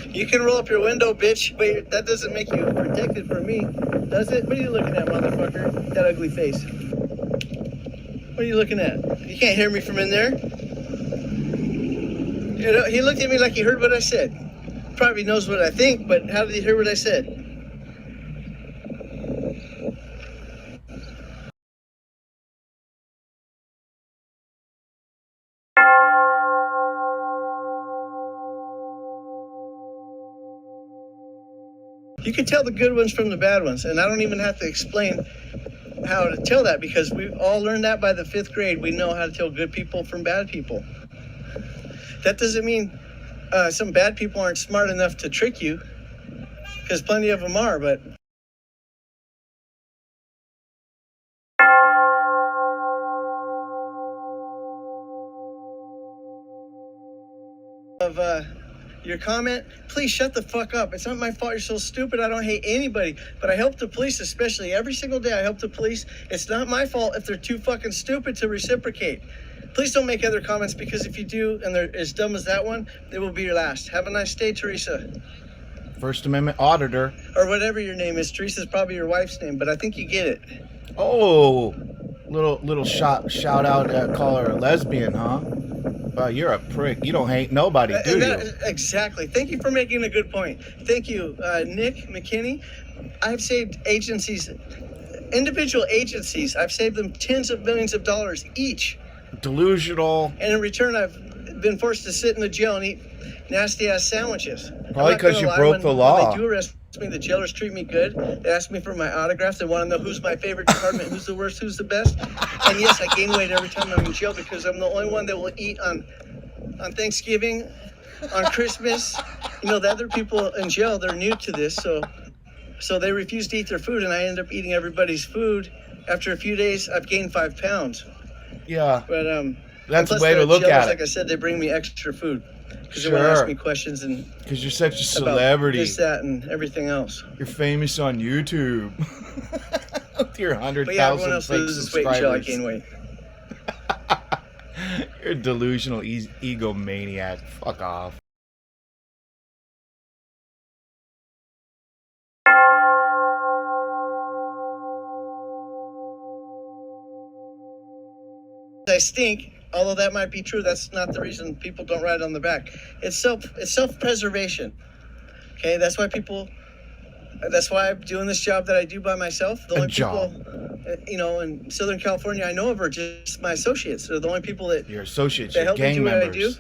You can roll up your window, bitch, but that doesn't make you protected from me, does it? What are you looking at, motherfucker? That ugly face. What are you looking at? You can't hear me from in there. You know, he looked at me like he heard what I said. Probably knows what I think, but how did he hear what I said? You can tell the good ones from the bad ones, and I don't even have to explain how to tell that because we all learned that by the 5th grade. We know how to tell good people from bad people. That doesn't mean some bad people aren't smart enough to trick you, because plenty of them are, but of your comment, please shut the fuck up. It's not my fault you're so stupid. I don't hate anybody, but I help the police, especially every single day I help the police. It's not my fault if they're too fucking stupid to reciprocate. Please don't make other comments, because if you do and they're as dumb as that one, they will be your last. Have a nice day, Teresa. First Amendment auditor. Or whatever your name is. Teresa's probably your wife's name, but I think you get it. Oh, little shout out, call her a lesbian, huh? Wow, you're a prick. You don't hate nobody, do you? Exactly. Thank you for making a good point. Thank you, Nick McKinney. I've saved agencies, individual agencies, I've saved them tens of millions of dollars each. Delusional. And in return, I've been forced to sit in the jail and eat nasty-ass sandwiches. Probably because you broke the law. When they do arrest me, the jailers treat me good. They ask me for my autograph. They want to know who's my favorite department, who's the worst, who's the best. And yes, I gain weight every time I'm in jail because I'm the only one that will eat on Thanksgiving, on Christmas. You know, the other people in jail, they're new to this, so they refuse to eat their food, and I end up eating everybody's food. After a few days, I've gained 5 pounds. Yeah, but that's the way to look at it. Like I said, they bring me extra food because sure. They want to ask me questions and because you're such a celebrity, this, that, and everything else. You're famous on YouTube with your 100,000 fake subscribers. Weight until I gain weight. You're a delusional egomaniac. Fuck off. I stink, although that might be true. That's not the reason people don't ride on the back. It's self-preservation. Okay, that's why I'm doing this job that I do by myself. The only people, you know, in Southern California I know of are just my associates. They're the only people that your associates, that your help gang me do members. What I do.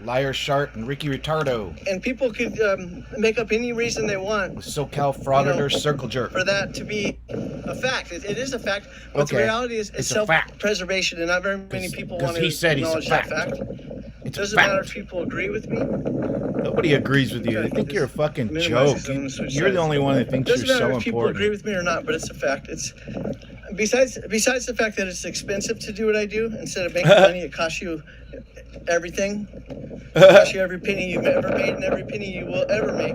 Liar Sharp and Ricky Retardo. And people could make up any reason they want. SoCal FrAuDiToR circle jerk. For that to be a fact. It is a fact. But the reality is it's self-preservation, and not very many people want to acknowledge that fact. It doesn't matter if people agree with me. Nobody agrees with you. They think you're a fucking joke. You're the only one that thinks you're so important. Doesn't matter if people agree with me or not, but it's a fact. It's besides the fact that it's expensive to do what I do. Instead of making money, it costs you everything. It costs you every penny you've ever made and every penny you will ever make.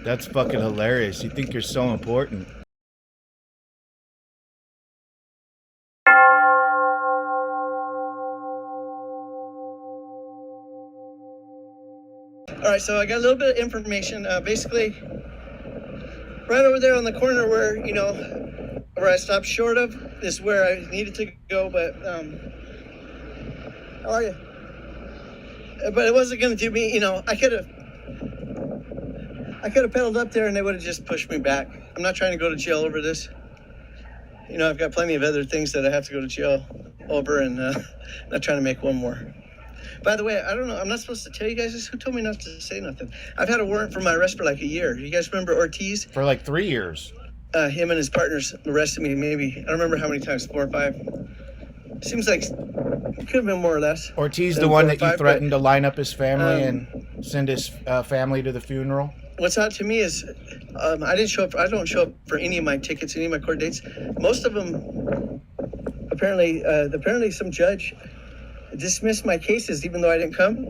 That's fucking hilarious. You think you're so important. All right, so I got a little bit of information. Basically, right over there on the corner where, you know, where I stopped short of is where I needed to go, but, how are you? But it wasn't going to do me, you know, I could have pedaled up there and they would have just pushed me back. I'm not trying to go to jail over this. You know, I've got plenty of other things that I have to go to jail over, and not trying to make one more. By the way, I don't know, I'm not supposed to tell you guys this. Who told me not to say nothing? I've had a warrant for my arrest for like a year. You guys remember Ortiz? For like 3 years. Him and his partners arrested me maybe, I don't remember how many times, 4 or 5. Seems like it could have been more or less. Ortiz, the one that you threatened to line up his family and send his family to the funeral? What's odd to me is I don't show up for any of my tickets, any of my court dates. Most of them, apparently some judge dismissed my cases even though I didn't come.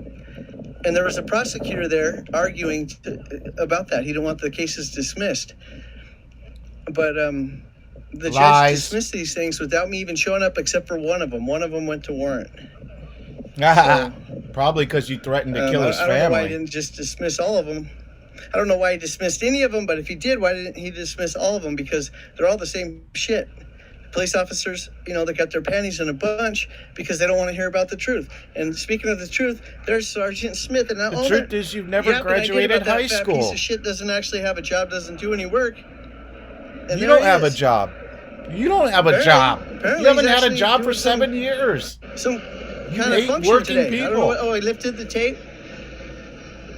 And there was a prosecutor there arguing about that. He didn't want the cases dismissed. But the judge dismissed these things without me even showing up, except for one of them. One of them went to warrant. So, probably because you threatened to kill his I don't know why he family. didn't just dismiss all of them. I don't know why he dismissed any of them, but if he did, why didn't he dismiss all of them? Because they're all the same shit. Police officers, you know, they got their panties in a bunch because they don't want to hear about the truth. And speaking of the truth, there's Sergeant Smith, and The truth is, you've never graduated high school. Piece of shit doesn't actually have a job, doesn't do any work. And You don't have a job. You don't have a job. You haven't had a job for 7 years. Some You kind of hate function working today. I don't know people. what, oh, he lifted the tape.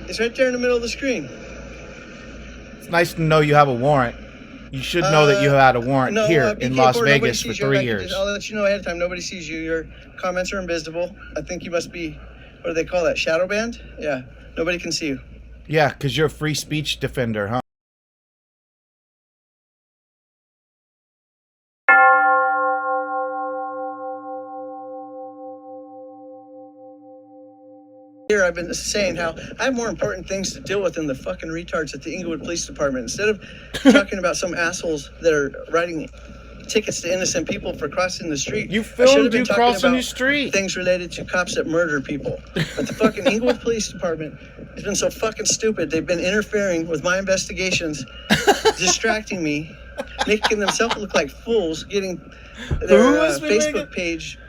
It's right there in the middle of the screen. It's nice to know you have a warrant. You should know that you had a warrant here in Las Vegas for 3 years. I'll let you know ahead of time. Nobody sees you. Your comments are invisible. I think you must be, what do they call that, shadow banned? Yeah, nobody can see you. Yeah, because you're a free speech defender, huh? Here I've been saying how I have more important things to deal with than the fucking retards at the Inglewood Police Department. Instead of talking about some assholes that are writing tickets to innocent people for crossing the street. You filmed you crossing the street. Things related to cops that murder people. But the fucking Inglewood Police Department has been so fucking stupid. They've been interfering with my investigations, distracting me, making themselves look like fools, getting their Facebook page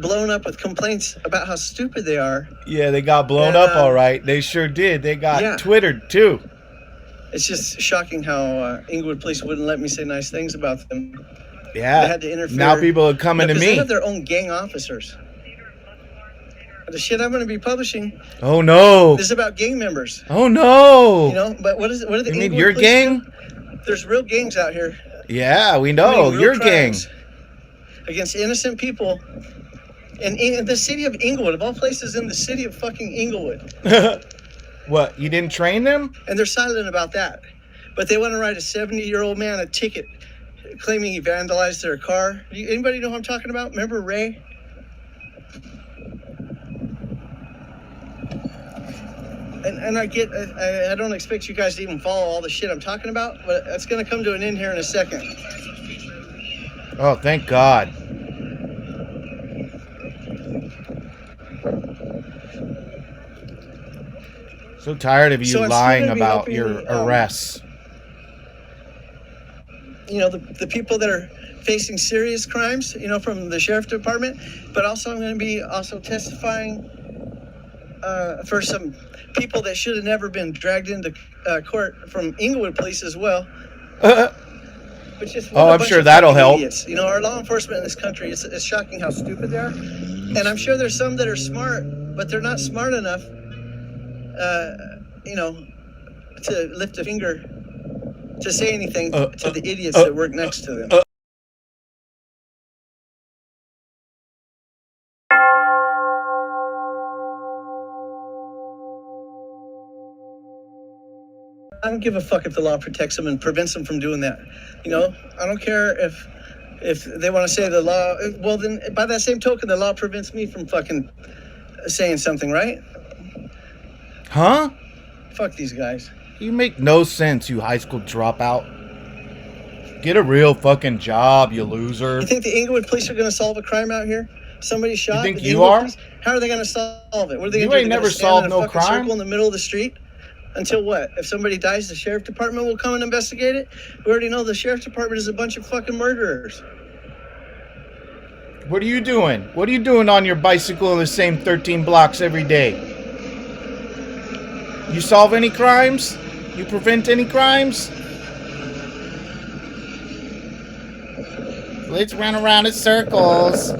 blown up with complaints about how stupid they are. Yeah, they got blown up all right. They sure did. They got Twittered too. It's just shocking how Inglewood Police wouldn't let me say nice things about them. Yeah. They had to interfere. Now people are coming to me. They have their own gang officers. The shit I'm going to be publishing. Oh no. This is about gang members. Oh no. You know, but what is it? What are the? You mean your gang? There's real gangs out here. Yeah, we know your gang against innocent people. And in the city of Inglewood, of all places, in the city of fucking Inglewood. What? You didn't train them? And they're silent about that. But they want to write a 70-year-old man a ticket claiming he vandalized their car. Anybody know who I'm talking about? Remember Ray? And I don't expect you guys to even follow all the shit I'm talking about, but that's going to come to an end here in a second. Oh, thank God. So tired of you lying about your arrests. You know, the people that are facing serious crimes, you know, from the sheriff department, but also I'm going to be also testifying for some people that should have never been dragged into court from Inglewood Police as well. I'm sure that'll help. Idiots. You know, our law enforcement in this country, it's shocking how stupid they are. And I'm sure there's some that are smart, but they're not smart enough, you know, to lift a finger to say anything to the idiots that work next to them. I don't give a fuck if the law protects them and prevents them from doing that. You know, I don't care if they want to say the law. Well, then by that same token, the law prevents me from fucking saying something, right? Huh? Fuck these guys. You make no sense, you high school dropout. Get a real fucking job, you loser. You think the Inglewood Police are going to solve a crime out here? Somebody shot. You think you are? Police? How are they going to solve it? What are they going to do? You ain't never solved no crime. Circle in the middle of the street. Until what? If somebody dies, the sheriff department will come and investigate it? We already know the sheriff department is a bunch of fucking murderers. What are you doing? What are you doing on your bicycle in the same 13 blocks every day? You solve any crimes? You prevent any crimes? Let's run around in circles.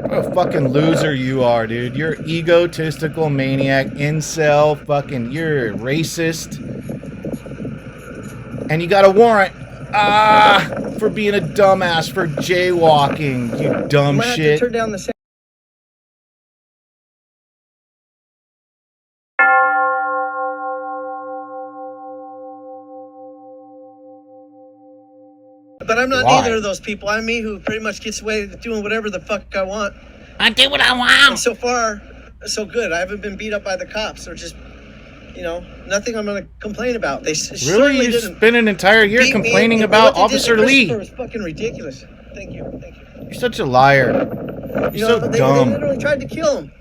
What a fucking loser you are, dude. You're egotistical maniac, incel, fucking, you're racist. And you got a warrant. For being a dumbass, for jaywalking, you dumb shit. Have to turn down the But I'm not either of those people. I'm me who pretty much gets away with doing whatever the fuck I want. I do what I want. And so far, so good. I haven't been beat up by the cops or just, you know, nothing I'm going to complain about. They really? You spent an entire year complaining about Officer Lee. It was fucking ridiculous. Thank you. Thank you. You're such a liar. You're so they dumb. literally tried to kill him.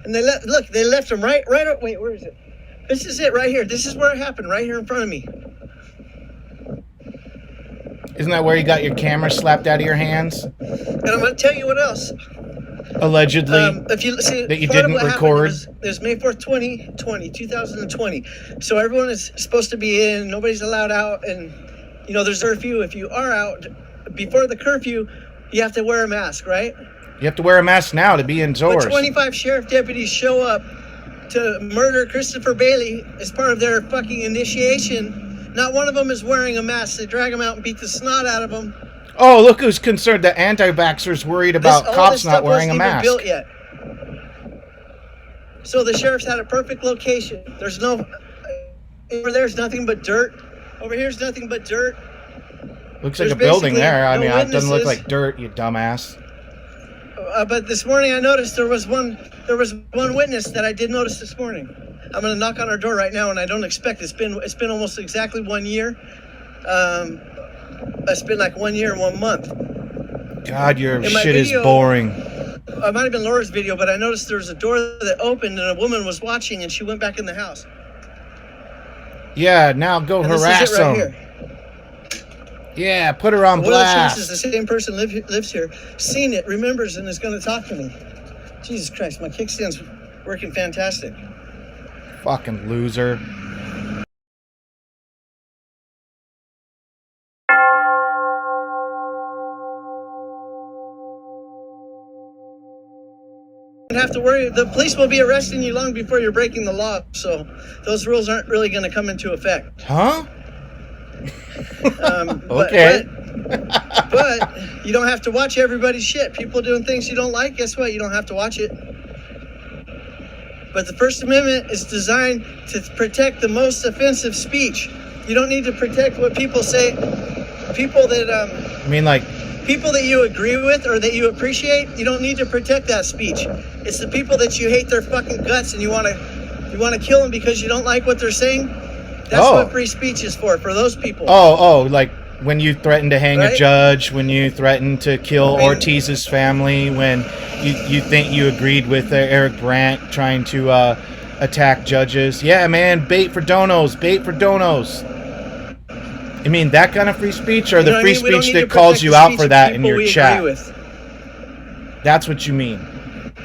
And they left him right wait, where is it? This is it right here. This is where it happened, right here in front of me. Isn't that where you got your camera slapped out of your hands? And I'm going to tell you what else. Allegedly, if you see, that you didn't record. It was May 4th, 2020. So everyone is supposed to be in. Nobody's allowed out. And, there's curfew. If you are out before the curfew, you have to wear a mask, right? You have to wear a mask now to be indoors. But 25 sheriff deputies show up to murder Christopher Bailey as part of their fucking initiation. Not one of them is wearing a mask. They drag him out and beat the snot out of him. Oh, look who's concerned. The anti-vaxxers worried about cops not wearing a mask. Built yet. So the sheriff's had a perfect location. There's no... Over there's nothing but dirt. Over here's nothing but dirt. Looks like a building there. I mean, it doesn't look like dirt, you dumbass. But this morning I noticed there was one witness that I did notice this morning. I'm going to knock on her door right now, and I don't expect it's been almost exactly 1 year. It's been like 1 year and 1 month. God, your shit is boring. It might have been Laura's video, but I noticed there was a door that opened and a woman was watching, and she went back in the house. Yeah, now go harass them. Right, yeah, put her on blast. What the same person lives here, seen it, remembers, and is going to talk to me. Jesus Christ, my kickstand's working fantastic. Fucking loser. Don't have to worry. The police will be arresting you long before you're breaking the law, so those rules aren't really going to come into effect. Huh? Okay. But you don't have to watch everybody's shit. People doing things you don't like, guess what? You don't have to watch it. But the First Amendment is designed to protect the most offensive speech. You don't need to protect what people say. People that people that you agree with or that you appreciate, you don't need to protect that speech. It's the people that you hate their fucking guts and you want to kill them because you don't like what they're saying. That's what free speech is for those people. Like when you threaten to hang a judge, when you threaten to kill Ortiz's family, when you think you agreed with Eric Brandt trying to attack judges. Yeah, man, bait for donos. I mean, that kind of free speech, or the free speech that calls you out for that in your chat? That's what you mean.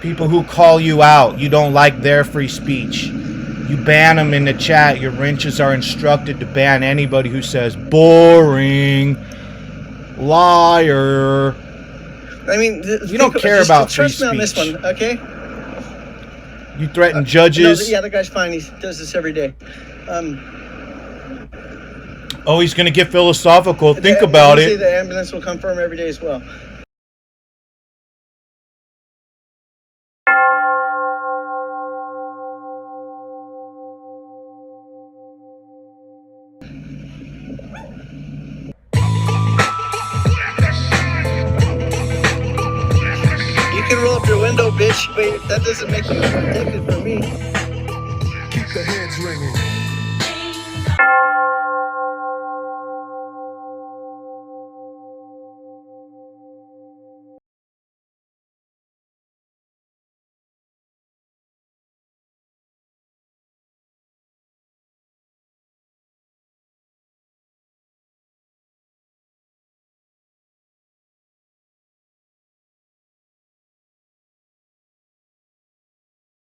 People who call you out, you don't like their free speech. You ban them in the chat. Your wrenches are instructed to ban anybody who says boring, liar. I mean, you don't care about free speech. On this one, okay? You threaten judges. No, the guy's fine. He does this every day. Oh, he's going to get philosophical. Think about it. The ambulance will come for him every day as well. You can roll up your window, bitch, but that doesn't make you protected from me. Keep the heads ringing.